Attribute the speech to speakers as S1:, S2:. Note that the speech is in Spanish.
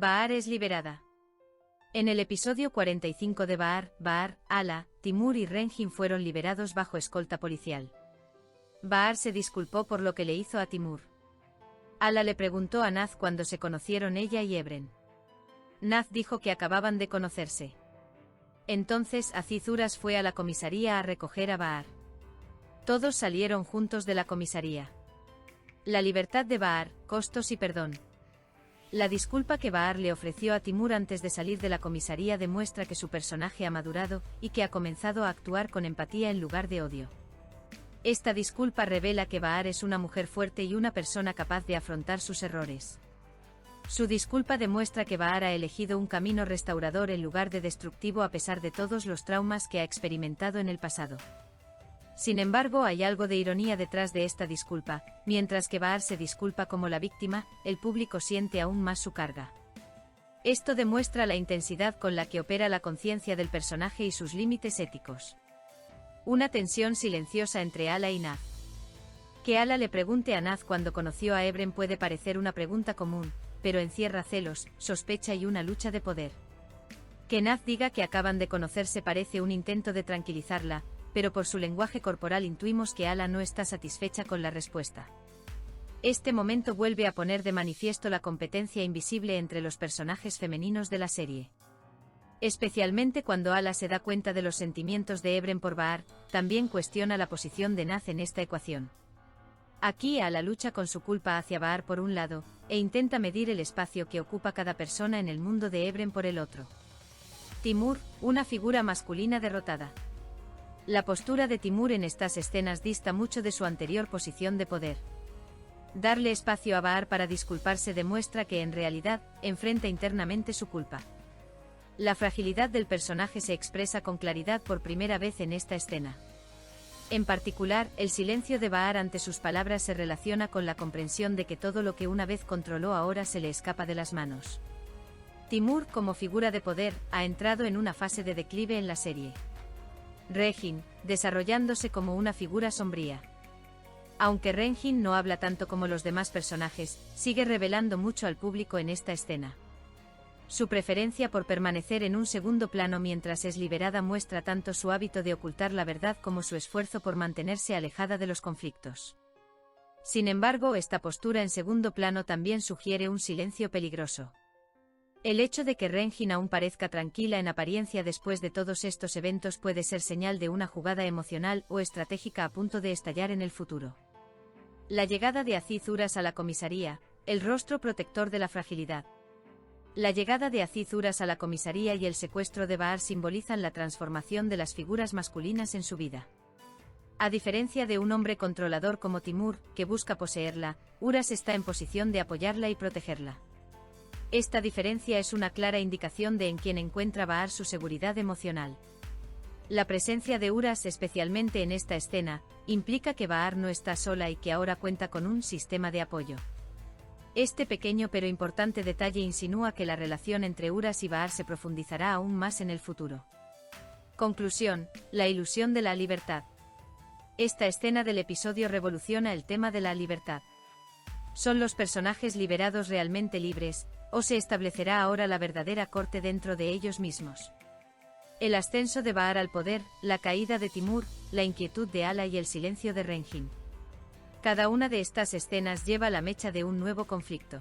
S1: Bahar es liberada. En el episodio 45 de Bahar, Ala, Timur y Renjin fueron liberados bajo escolta policial. Bahar se disculpó por lo que le hizo a Timur. Ala le preguntó a Naz cuándo se conocieron ella y Ebren. Naz dijo que acababan de conocerse. Entonces Aziz Uras fue a la comisaría a recoger a Bahar. Todos salieron juntos de la comisaría. La libertad de Bahar, costos y perdón. La disculpa que Bahar le ofreció a Timur antes de salir de la comisaría demuestra que su personaje ha madurado y que ha comenzado a actuar con empatía en lugar de odio. Esta disculpa revela que Bahar es una mujer fuerte y una persona capaz de afrontar sus errores. Su disculpa demuestra que Bahar ha elegido un camino restaurador en lugar de destructivo a pesar de todos los traumas que ha experimentado en el pasado. Sin embargo, hay algo de ironía detrás de esta disculpa. Mientras que Bahar se disculpa como la víctima, el público siente aún más su carga. Esto demuestra la intensidad con la que opera la conciencia del personaje y sus límites éticos. Una tensión silenciosa entre Ala y Naz. Que Ala le pregunte a Naz cuando conoció a Ebren puede parecer una pregunta común, pero encierra celos, sospecha y una lucha de poder. Que Naz diga que acaban de conocerse parece un intento de tranquilizarla, pero por su lenguaje corporal intuimos que Ala no está satisfecha con la respuesta. Este momento vuelve a poner de manifiesto la competencia invisible entre los personajes femeninos de la serie. Especialmente cuando Ala se da cuenta de los sentimientos de Ebren por Bahar, también cuestiona la posición de Naz en esta ecuación. Aquí Ala lucha con su culpa hacia Bahar por un lado, e intenta medir el espacio que ocupa cada persona en el mundo de Ebren por el otro. Timur, una figura masculina derrotada. La postura de Timur en estas escenas dista mucho de su anterior posición de poder. Darle espacio a Bahar para disculparse demuestra que en realidad, enfrenta internamente su culpa. La fragilidad del personaje se expresa con claridad por primera vez en esta escena. En particular, el silencio de Bahar ante sus palabras se relaciona con la comprensión de que todo lo que una vez controló ahora se le escapa de las manos. Timur, como figura de poder, ha entrado en una fase de declive en la serie. Renjin, desarrollándose como una figura sombría. Aunque Renjin no habla tanto como los demás personajes, sigue revelando mucho al público en esta escena. Su preferencia por permanecer en un segundo plano mientras es liberada muestra tanto su hábito de ocultar la verdad como su esfuerzo por mantenerse alejada de los conflictos. Sin embargo, esta postura en segundo plano también sugiere un silencio peligroso. El hecho de que Renjin aún parezca tranquila en apariencia después de todos estos eventos puede ser señal de una jugada emocional o estratégica a punto de estallar en el futuro. La llegada de Aziz Uras a la comisaría, el rostro protector de la fragilidad. La llegada de Aziz Uras a la comisaría y el secuestro de Bahar simbolizan la transformación de las figuras masculinas en su vida. A diferencia de un hombre controlador como Timur, que busca poseerla, Uras está en posición de apoyarla y protegerla. Esta diferencia es una clara indicación de en quién encuentra Bahar su seguridad emocional. La presencia de Uras, especialmente en esta escena, implica que Bahar no está sola y que ahora cuenta con un sistema de apoyo. Este pequeño pero importante detalle insinúa que la relación entre Uras y Bahar se profundizará aún más en el futuro. Conclusión: la ilusión de la libertad. Esta escena del episodio revoluciona el tema de la libertad. ¿Son los personajes liberados realmente libres, o se establecerá ahora la verdadera corte dentro de ellos mismos? El ascenso de Bahar al poder, la caída de Timur, la inquietud de Ala y el silencio de Renjin. Cada una de estas escenas lleva la mecha de un nuevo conflicto.